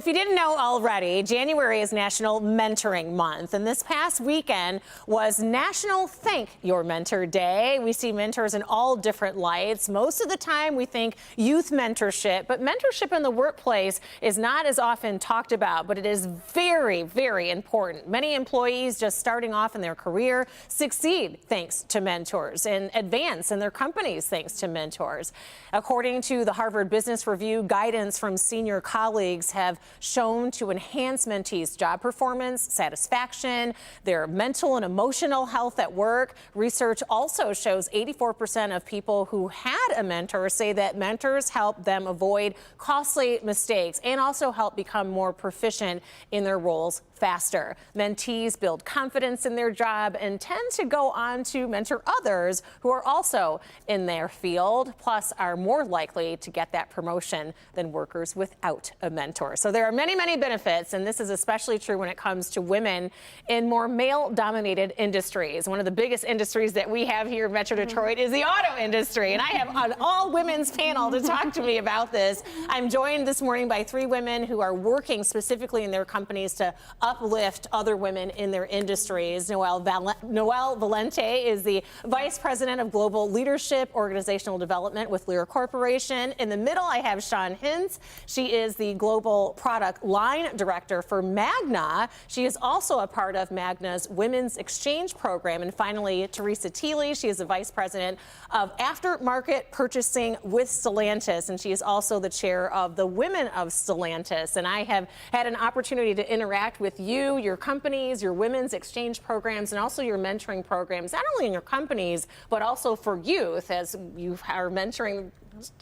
If you didn't know already, January is National Mentoring Month, and this past weekend was National Thank Your Mentor Day. We see mentors in all different lights. Most of the time we think youth mentorship, but mentorship in the workplace is not as often talked about, but it is very, very important. Many employees just starting off in their career succeed thanks to mentors and advance in their companies thanks to mentors. According to the Harvard Business Review, guidance from senior colleagues have shown to enhance mentees' job performance, satisfaction, their mental and emotional health at work. Research also shows 84% of people who had a mentor say that mentors help them avoid costly mistakes and also help become more proficient in their roles faster. Mentees build confidence in their job and tend to go on to mentor others who are also in their field, plus are more likely to get that promotion than workers without a mentor. So there are many, many benefits, and this is especially true when it comes to women in more male-dominated industries. One of the biggest industries that we have here in Metro Detroit is the auto industry, and I have an all-women's panel to talk to me about this. I'm joined this morning by three women who are working specifically in their companies to uplift other women in their industries. Noelle Valente is the Vice President of Global Leadership Organizational Development with Lear Corporation. In the middle, I have Shawn Hintz. She is the Global Product Line Director for Magna. She is also a part of Magna's Women's Exchange Program. And finally, Teresa Teely. She is the Vice President of Aftermarket Purchasing with Stellantis, and she is also the chair of the Women of Stellantis. And I have had an opportunity to interact with you, your companies, your women's exchange programs, and also your mentoring programs, not only in your companies, but also for youth, as you are mentoring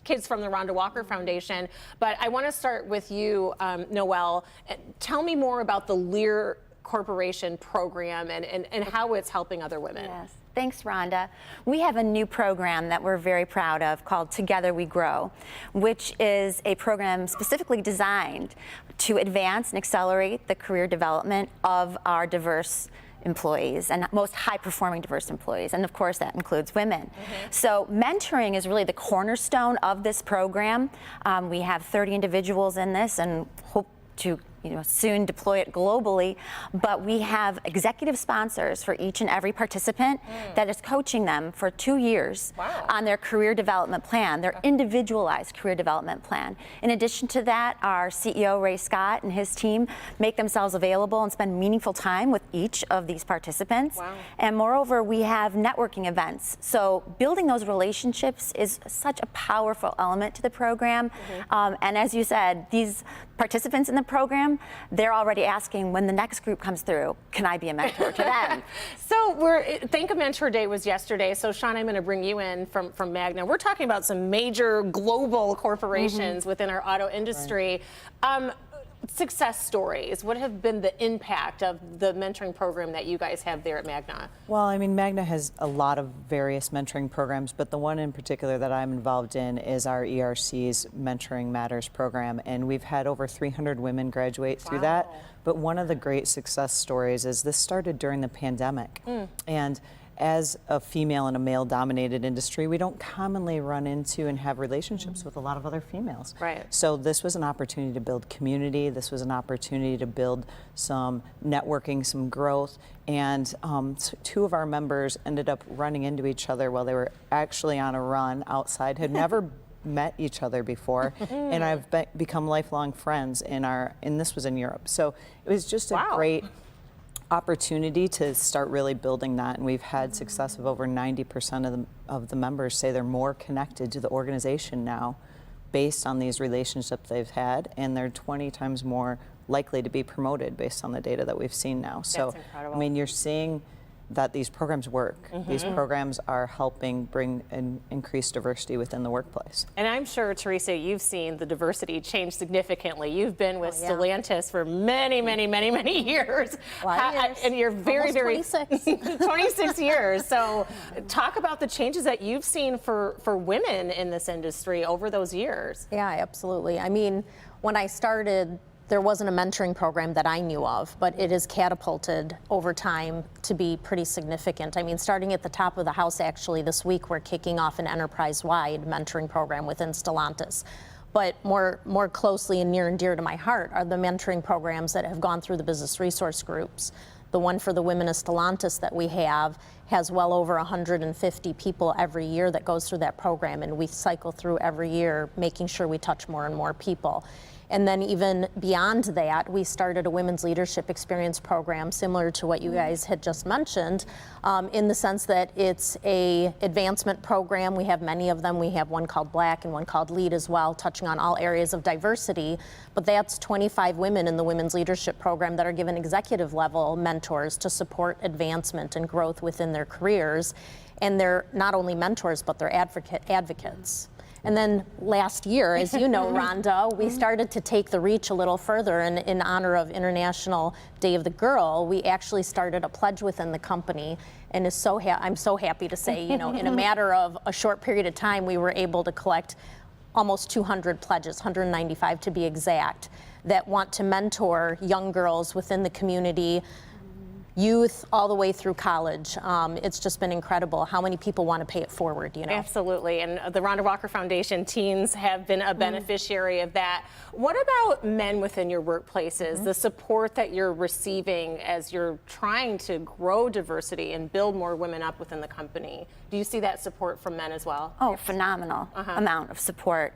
kids from the Rhonda Walker Foundation. But I want to start with you, Noelle. Tell me more about the Lear Corporation program and how it's helping other women. Yes. Thanks, Rhonda. We have a new program that we're very proud of called Together We Grow, which is a program specifically designed to advance and accelerate the career development of our diverse employees and most high-performing diverse employees, and of course that includes women. So mentoring is really the cornerstone of this program. We have 30 individuals in this and hope to soon deploy it globally, but we have executive sponsors for each and every participant that is coaching them for 2 years on their career development plan, their individualized career development plan. In addition to that, our CEO, Ray Scott, and his team make themselves available and spend meaningful time with each of these participants. And moreover, we have networking events. So building those relationships is such a powerful element to the program. And as you said, these participants in the program, they're already asking when the next group comes through, can I be a mentor to them? So Think a Mentor Day was yesterday. So Shawn, I'm going to bring you in from Magna. We're talking about some major global corporations within our auto industry. Success stories. What have been the impact of the mentoring program that you guys have there at Magna? Well, I mean, Magna has a lot of various mentoring programs, but the one in particular that I'm involved in is our ERC's Mentoring Matters program, and we've had over 300 women graduate through that. But one of the great success stories is this started during the pandemic. And as a female in a male-dominated industry, we don't commonly run into and have relationships with a lot of other females. So this was an opportunity to build community. This was an opportunity to build some networking, some growth. And two of our members ended up running into each other while they were actually on a run outside, had never met each other before, and I've become lifelong friends and this was in Europe. So it was just a great opportunity to start really building that, and we've had success of over 90% of the members say they're more connected to the organization now based on these relationships they've had, and they're 20 times more likely to be promoted based on the data that we've seen now. So, I mean, you're seeing that these programs work. These programs are helping bring an increased diversity within the workplace. And I'm sure, Teresa, you've seen the diversity change significantly. You've been with Stellantis for many, many, many, many years. And you're very, very 26 years. So talk about the changes that you've seen for women in this industry over those years. Yeah, absolutely. I mean, when I started, there wasn't a mentoring program that I knew of, but it has catapulted over time to be pretty significant. I mean, starting at the top of the house, actually, this week, we're kicking off an enterprise-wide mentoring program within Stellantis. But more closely and near and dear to my heart are the mentoring programs that have gone through the business resource groups. The one for the Women of Stellantis that we have has well over 150 people every year that goes through that program, and we cycle through every year making sure we touch more and more people. And then even beyond that, we started a women's leadership experience program similar to what you guys had just mentioned, in the sense that it's a advancement program. We have many of them. We have one called Black and one called Lead as well, touching on all areas of diversity. But that's 25 women in the women's leadership program that are given executive level mentors to support advancement and growth within their careers. And they're not only mentors, but they're advocates. And then last year, as you know, Rhonda, we started to take the reach a little further, and in honor of International Day of the Girl, we actually started a pledge within the company, and I'm so happy to say, in a matter of a short period of time, we were able to collect almost 200 pledges, 195 to be exact, that want to mentor young girls within the community, youth, all the way through college. It's just been incredible how many people want to pay it forward, Absolutely, and the Rhonda Walker Foundation teens have been a beneficiary of that. What about men within your workplaces, the support that you're receiving as you're trying to grow diversity and build more women up within the company? Do you see that support from men as well? Oh, phenomenal amount of support.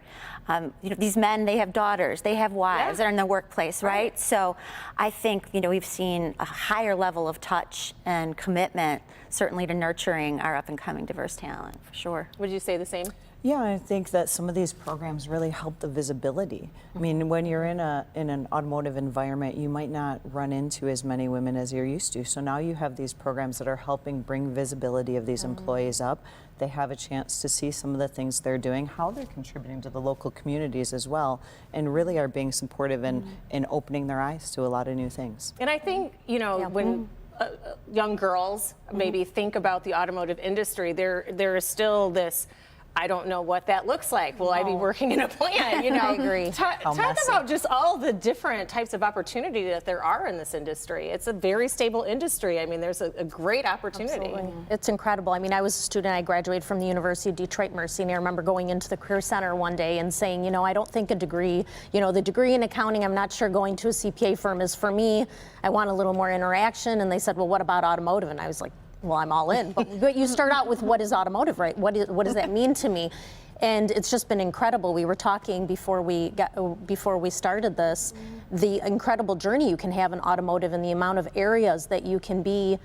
These men, they have daughters, they have wives, they're in the workplace, right? So I think, we've seen a higher level of touch and commitment, certainly to nurturing our up and coming diverse talent, for sure. Would you say the same? Yeah, I think that some of these programs really help the visibility. I mean, when you're in an automotive environment, you might not run into as many women as you're used to. So now you have these programs that are helping bring visibility of these employees up. They have a chance to see some of the things they're doing, how they're contributing to the local communities as well, and really are being supportive in opening their eyes to a lot of new things. And I think, when young girls maybe think about the automotive industry, there is still this, I don't know what that looks like. Will I be working in a plant? I agree. Talk about just all the different types of opportunity that there are in this industry. It's a very stable industry. I mean, there's a great opportunity. Absolutely. It's incredible. I mean, I was a student, I graduated from the University of Detroit Mercy, and I remember going into the Career Center one day and saying, I don't think a degree, the degree in accounting, I'm not sure going to a CPA firm is for me. I want a little more interaction. And they said, well, what about automotive? And I was like, well, I'm all in. But you start out with what is automotive, right? What does that mean to me? And it's just been incredible. We were talking before we started this, the incredible journey you can have in automotive and the amount of areas that you can be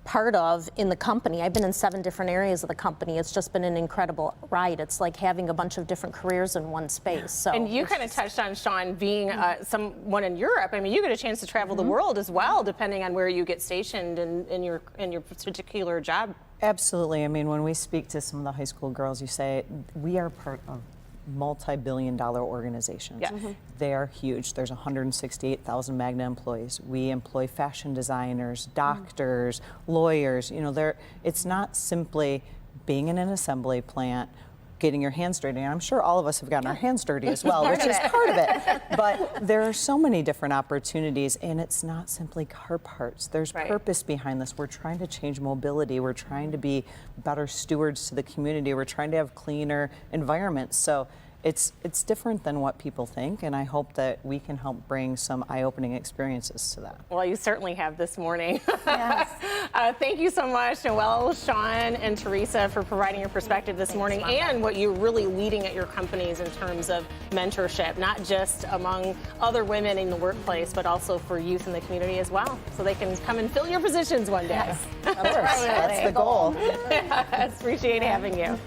part of in the company. I've been in 7 different areas of the company. It's just been an incredible ride. It's like having a bunch of different careers in one space. So, and you kind of touched on, Sean, being someone in Europe. I mean, you get a chance to travel the world as well, depending on where you get stationed in your particular job. Absolutely. I mean, when we speak to some of the high school girls, you say, we are part of multi-billion-dollar organizations. Yes. They are huge. There's 168,000 Magna employees. We employ fashion designers, doctors, lawyers. It's not simply being in an assembly plant, getting your hands dirty. And I'm sure all of us have gotten our hands dirty as well, which is part of it. But there are so many different opportunities, and it's not simply car parts. There's purpose behind this. We're trying to change mobility. We're trying to be better stewards to the community. We're trying to have cleaner environments. So it's different than what people think, and I hope that we can help bring some eye-opening experiences to that. Well, you certainly have this morning. Yes. Thank you so much, Noelle, Sean, and Teresa, for providing your perspective this morning and what you're really leading at your companies in terms of mentorship, not just among other women in the workplace, but also for youth in the community as well, so they can come and fill your positions one day. Yes, of course. That's the goal. Yes, appreciate having you.